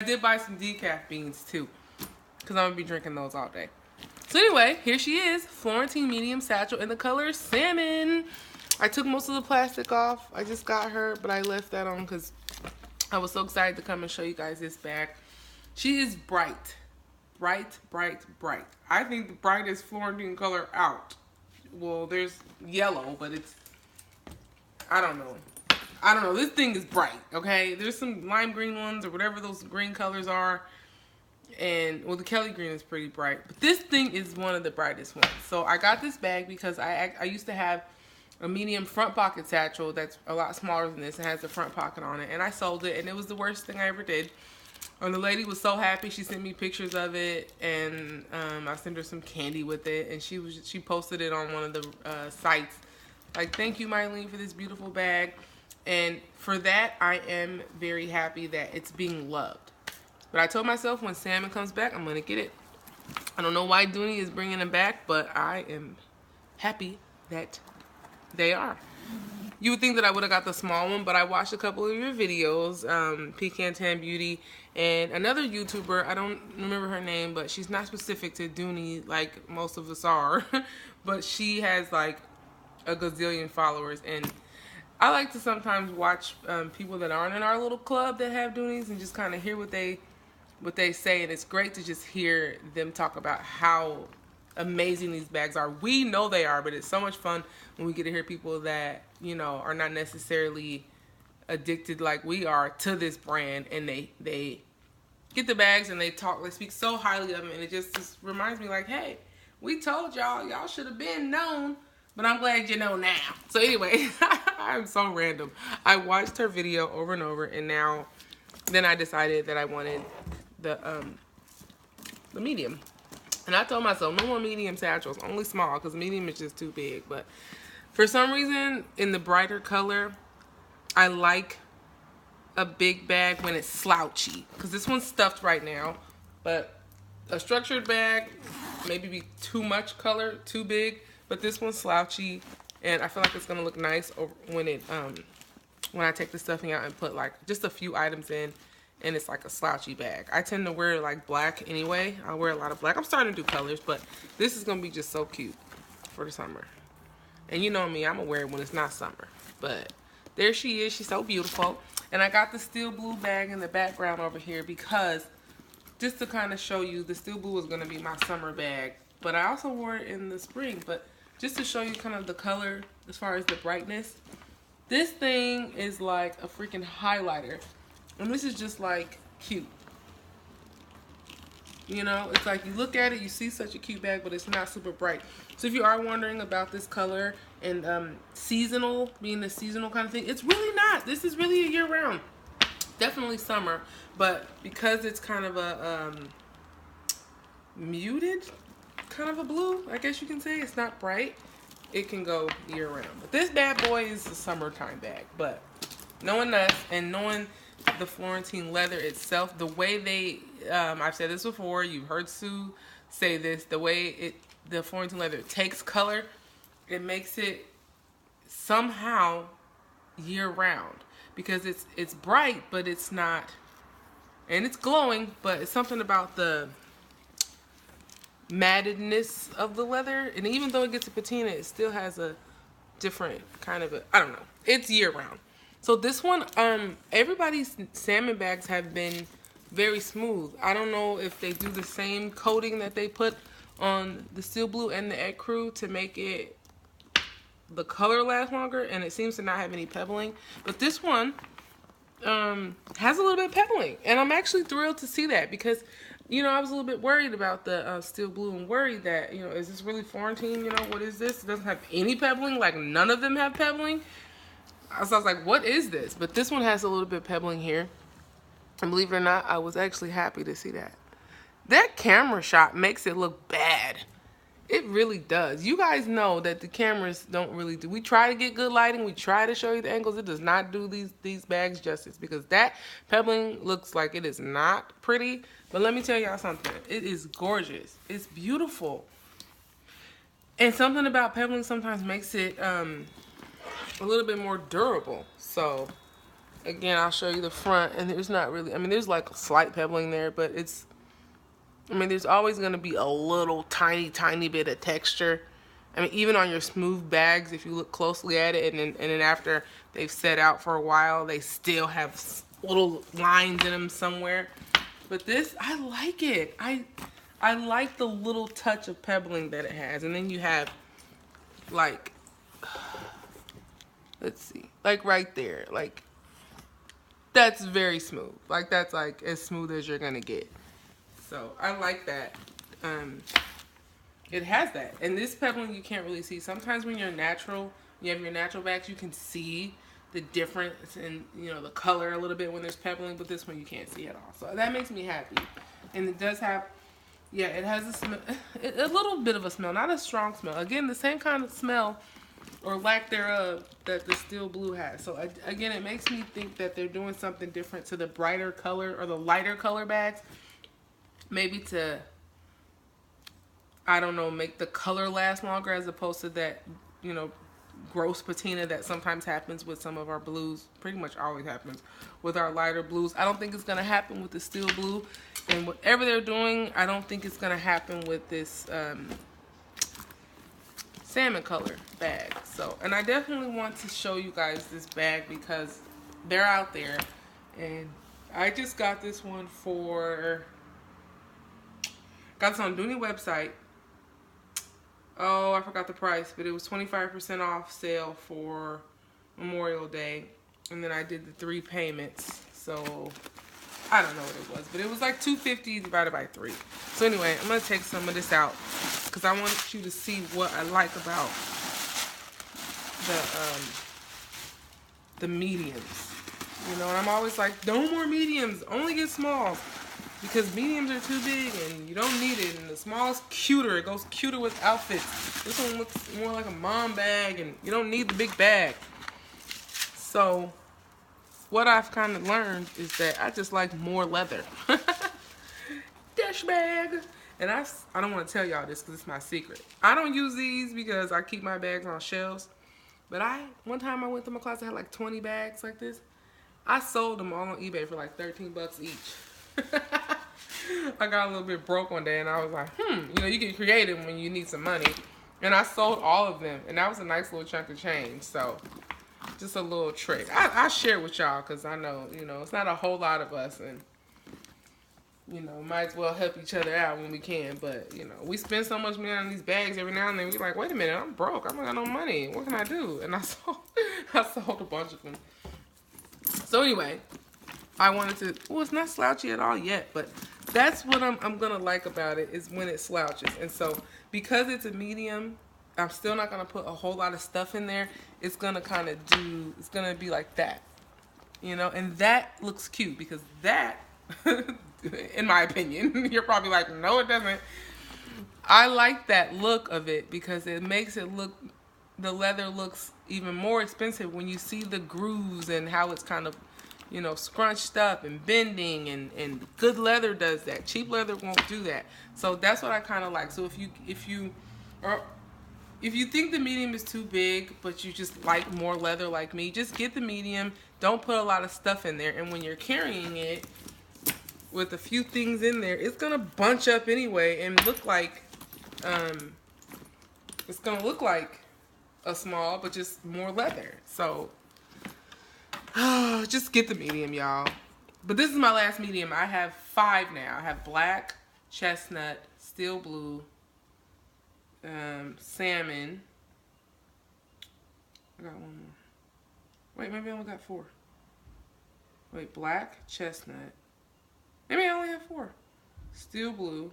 I did buy some decaf beans too, because I'm going to be drinking those all day. So anyway, here she is, Florentine medium satchel in the color salmon. I took most of the plastic off. I just got her, but I left that on because I was so excited to come and show you guys this bag. She is bright. Bright, bright, bright. I think the brightest Florentine color out. Well, there's yellow, but it's, I don't know. I don't know. This thing is bright, okay? There's some lime green ones or whatever those green colors are. And, well, the Kelly green is pretty bright. But this thing is one of the brightest ones. So I got this bag because I used to have a medium front pocket satchel that's a lot smaller than this. It has a front pocket on it. And I sold it, and it was the worst thing I ever did. And the lady was so happy. She sent me pictures of it, and I sent her some candy with it. And she posted it on one of the sites. Like, thank you, Mylene, for this beautiful bag. And for that, I am very happy that it's being loved. But I told myself when Salmon comes back, I'm going to get it. I don't know why Dooney is bringing them back, but I am happy that they are. You would think that I would have got the small one, but I watched a couple of your videos, Pecan Tan Beauty, and another YouTuber, I don't remember her name, but she's not specific to Dooney like most of us are, but she has like a gazillion followers, and I like to sometimes watch people that aren't in our little club that have Dooneys and just kind of hear what they say, and it's great to just hear them talk about how amazing these bags are. We know they are, but it's so much fun when we get to hear people that, you know, are not necessarily addicted like we are to this brand, and they get the bags and they speak so highly of them, and it just reminds me like, hey, we told y'all should have been known, but I'm glad you know now. So anyway, I'm so random. I watched her video over and over, and then I decided that I wanted the medium. And I told myself, no more medium satchels, only small, because medium is just too big. But for some reason, in the brighter color, I like a big bag when it's slouchy. Because this one's stuffed right now. But a structured bag, maybe be too much color, too big. But this one's slouchy, and I feel like it's going to look nice when I take the stuffing out and put like just a few items in. And it's like a slouchy bag. I tend to wear like black anyway. I wear a lot of black. I'm starting to do colors, but this is going to be just so cute for the summer. And you know me, I'm going to wear it when it's not summer. But there she is. She's so beautiful. And I got the steel blue bag in the background over here because just to kind of show you, the steel blue is going to be my summer bag. But I also wore it in the spring. But just to show you kind of the color as far as the brightness, this thing is like a freaking highlighter. And this is just like cute. You know, it's like you look at it, you see such a cute bag, but it's not super bright. So if you are wondering about this color and seasonal, being a seasonal kind of thing, it's really not. This is really a year-round. Definitely summer, but because it's kind of a muted kind of a blue, I guess you can say, it's not bright, it can go year-round. But this bad boy is a summertime bag. But knowing us and knowing the Florentine leather itself, the way they, I've said this before, you've heard Sue say this, the way the Florentine leather takes color, it makes it somehow year-round. Because it's bright, but it's not, and it's glowing, but it's something about the mattedness of the leather. And even though it gets a patina, it still has a different kind of I don't know. It's year-round. So this one, everybody's salmon bags have been very smooth. I don't know if they do the same coating that they put on the steel blue and the ecru to make it the color last longer, and it seems to not have any pebbling. But this one has a little bit of pebbling, and I'm actually thrilled to see that because, you know, I was a little bit worried about the steel blue and worried that, you know, is this really Florentine? You know, what is this? It doesn't have any pebbling. Like, none of them have pebbling. So I was like, what is this? But this one has a little bit of pebbling here. And believe it or not, I was actually happy to see that. That camera shot makes it look bad. It really does. You guys know that the cameras don't really do. We try to get good lighting. We try to show you the angles. It does not do these bags justice because that pebbling looks like it is not pretty. But let me tell y'all something. It is gorgeous. It's beautiful. And something about pebbling sometimes makes it a little bit more durable. So Again, I'll show you the front, and there's not really, I mean, there's like a slight pebbling there, but it's, I mean, there's always going to be a little tiny bit of texture. I mean, even on your smooth bags, if you look closely at it, and then after they've set out for a while, they still have little lines in them somewhere. But this, I like it. I like the little touch of pebbling that it has. And then you have, like, let's see, like right there, like, that's very smooth. Like, that's like as smooth as you're gonna get. So I like that. It has that. And this pebbling you can't really see. Sometimes when you're natural, you have your natural bags, you can see the difference in, you know, the color a little bit when there's pebbling, but this one you can't see at all. So that makes me happy. And it does have, yeah, it has a smell, a little bit of a smell, not a strong smell. Again, the same kind of smell or lack thereof that the steel blue has. So again, it makes me think that they're doing something different to the brighter color or the lighter color bags. Maybe to, I don't know, make the color last longer as opposed to that, you know, gross patina that sometimes happens with some of our blues. Pretty much always happens with our lighter blues. I don't think it's going to happen with the steel blue. And whatever they're doing, I don't think it's going to happen with this salmon color bag. So, and I definitely want to show you guys this bag because they're out there. And I just got this one for, got this on Dooney website. Oh, I forgot the price, but it was 25% off sale for Memorial Day. And then I did the 3 payments. So I don't know what it was, but it was like $2.50 divided by 3. So anyway, I'm going to take some of this out because I want you to see what I like about the mediums. You know, and I'm always like, no more mediums, only get smalls. Because mediums are too big and you don't need it. And the small's cuter. It goes cuter with outfits. This one looks more like a mom bag and you don't need the big bag. So what I've kind of learned is that I just like more leather. Dash bag. And I don't want to tell y'all this because it's my secret. I don't use these because I keep my bags on shelves. But one time I went to my closet, I had like 20 bags like this. I sold them all on eBay for like 13 bucks each. I got a little bit broke one day and I was like, you know, you get creative when you need some money. And I sold all of them. And that was a nice little chunk of change. So just a little trick. I share with y'all because I know, you know, it's not a whole lot of us. And, you know, might as well help each other out when we can. But, you know, we spend so much money on these bags every now and then. We're like, wait a minute, I'm broke. I don't got no money. What can I do? And I sold a bunch of them. So anyway, I wanted to, well, it's not slouchy at all yet, but that's what I'm going to like about it is when it slouches. And so because it's a medium, I'm still not going to put a whole lot of stuff in there. It's going to kind of it's going to be like that, you know, and that looks cute because that, in my opinion, you're probably like, no, it doesn't. I like that look of it because it makes it look, the leather looks even more expensive when you see the grooves and how it's kind of, you know, scrunched up and bending, and good leather does that. Cheap leather won't do that. So that's what I kind of like. So if you think the medium is too big, but you just like more leather like me, just get the medium. Don't put a lot of stuff in there. And when you're carrying it with a few things in there, it's gonna bunch up anyway and look like it's gonna look like a small, but just more leather. So just get the medium, y'all. But this is my last medium. I have 5 now. I have black, chestnut, steel blue, salmon. I got one more. Wait, maybe I only got 4. Wait, black, chestnut. Maybe I only have 4. Steel blue,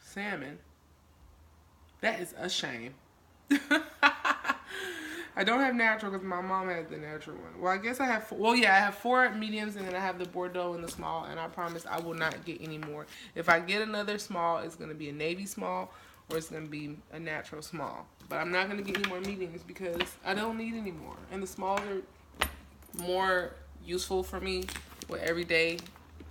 salmon. That is a shame. I don't have natural because my mom has the natural one. Well, I guess I have, well, yeah, I have 4 mediums and then I have the Bordeaux and the small, and I promise I will not get any more. If I get another small, it's going to be a navy small or it's going to be a natural small. But I'm not going to get any more mediums because I don't need any more. And the smalls are more useful for me with everyday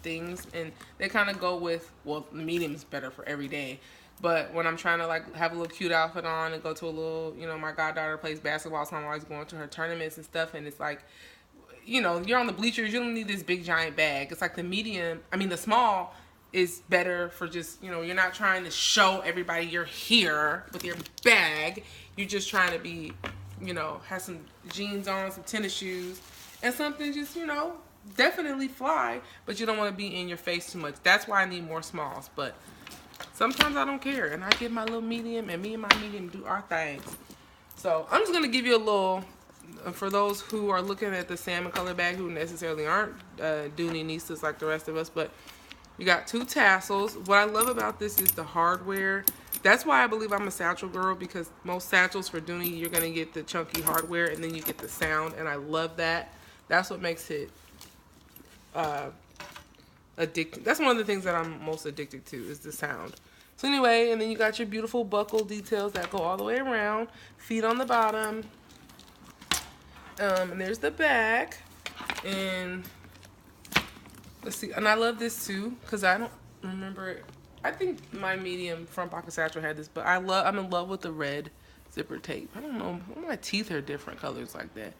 things, and they kind of go with, well, the medium is better for every day. But when I'm trying to like have a little cute outfit on and go to a little, you know, my goddaughter plays basketball, so I'm always going to her tournaments and stuff, and it's like, you know, you're on the bleachers, you don't need this big giant bag. It's like the small is better for just, you know, you're not trying to show everybody you're here with your bag. You're just trying to be, you know, have some jeans on, some tennis shoes, and something just, you know, definitely fly, but you don't want to be in your face too much. That's why I need more smalls, but sometimes I don't care, and I get my little medium, and me and my medium do our things. So I'm just going to give you a little, for those who are looking at the salmon color bag who necessarily aren't Dooney nieces like the rest of us, but you got 2 tassels. What I love about this is the hardware. That's why I believe I'm a satchel girl, because most satchels for Dooney, you're going to get the chunky hardware, and then you get the sound, and I love that. That's what makes it addictive. That's one of the things that I'm most addicted to, is the sound. So anyway, and then you got your beautiful buckle details that go all the way around, feet on the bottom, and there's the back, and let's see, and I love this too, because I don't remember, I think my medium front pocket satchel had this, but I'm in love with the red zipper tape. I don't know, my teeth are different colors like that.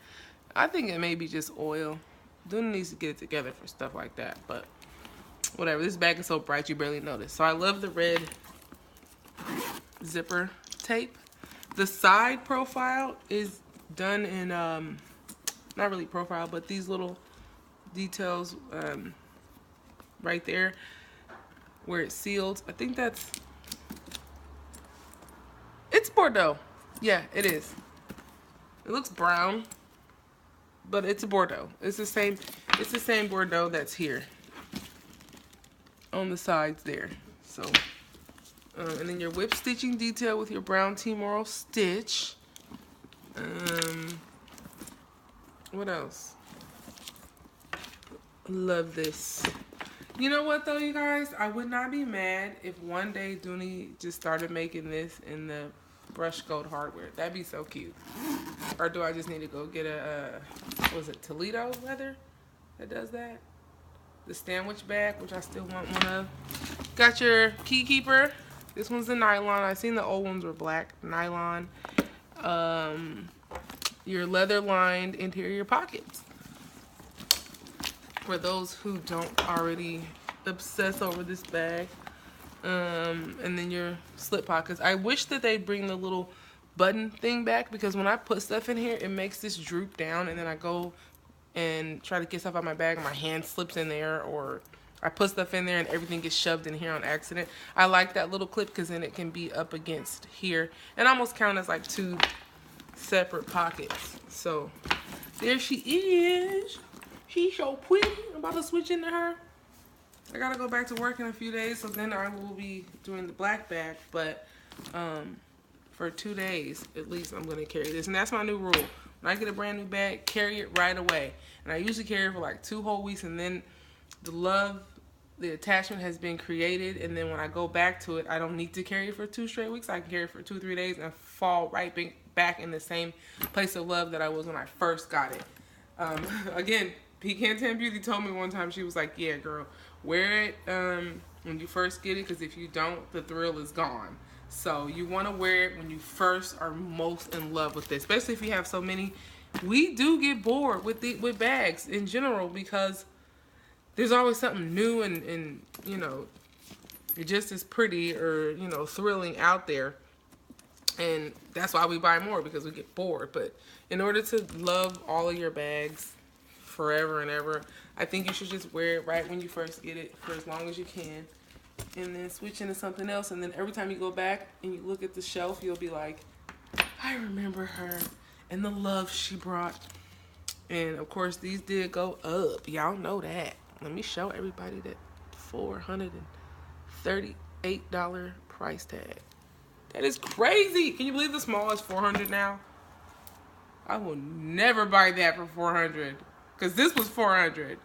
I think it may be just oil. Dooney needs to get it together for stuff like that, but whatever. This bag is so bright you barely notice. So I love the red zipper tape. The side profile is done in not really profile, but these little details right there where it's sealed. I think it's Bordeaux. Yeah, it is. It looks brown, but it's a Bordeaux. It's the same Bordeaux that's here on the sides there. So and then your whip stitching detail with your brown T-Moral stitch. What else? Love this. You know what though, you guys? I would not be mad if one day Dooney just started making this in the brushed gold hardware. That'd be so cute. Or do I just need to go get a, what was it, Toledo leather that does that? The sandwich bag, which I still want one of. Got your key keeper. This one's the nylon. I seen the old ones were black. Nylon. Your leather lined interior pockets. For those who don't already obsess over this bag. And then your slip pockets. I wish that they'd bring the little button thing back, because when I put stuff in here, it makes this droop down, and then I go and try to get stuff out of my bag, my hand slips in there, or I put stuff in there and everything gets shoved in here on accident. I like that little clip because then it can be up against here and almost count as like 2 separate pockets. So there she is. She's so pretty. I'm about to switch into her. I gotta go back to work in a few days, so then I will be doing the black bag, but for 2 days at least I'm gonna carry this, and that's my new rule. When I get a brand new bag, carry it right away. And I usually carry it for like 2 whole weeks, and then the attachment has been created, and then when I go back to it, I don't need to carry it for 2 straight weeks. I can carry it for 2 or 3 days and fall right back in the same place of love that I was when I first got it. Again, Pecan Tan Beauty told me one time, she was like, yeah, girl, wear it when you first get it, because if you don't, the thrill is gone. So you want to wear it when you first are most in love with it, especially if you have so many. We do get bored with bags in general, because there's always something new and you know, just as pretty or, you know, thrilling out there. And that's why we buy more, because we get bored. But in order to love all of your bags forever and ever, I think you should just wear it right when you first get it for as long as you can, and then switch into something else. And then every time you go back and you look at the shelf, you'll be like, I remember her and the love she brought. And of course, these did go up. Y'all know that. Let me show everybody that $438 price tag. That is crazy. Can you believe the small is $400 now? I will never buy that for $400, because this was $400.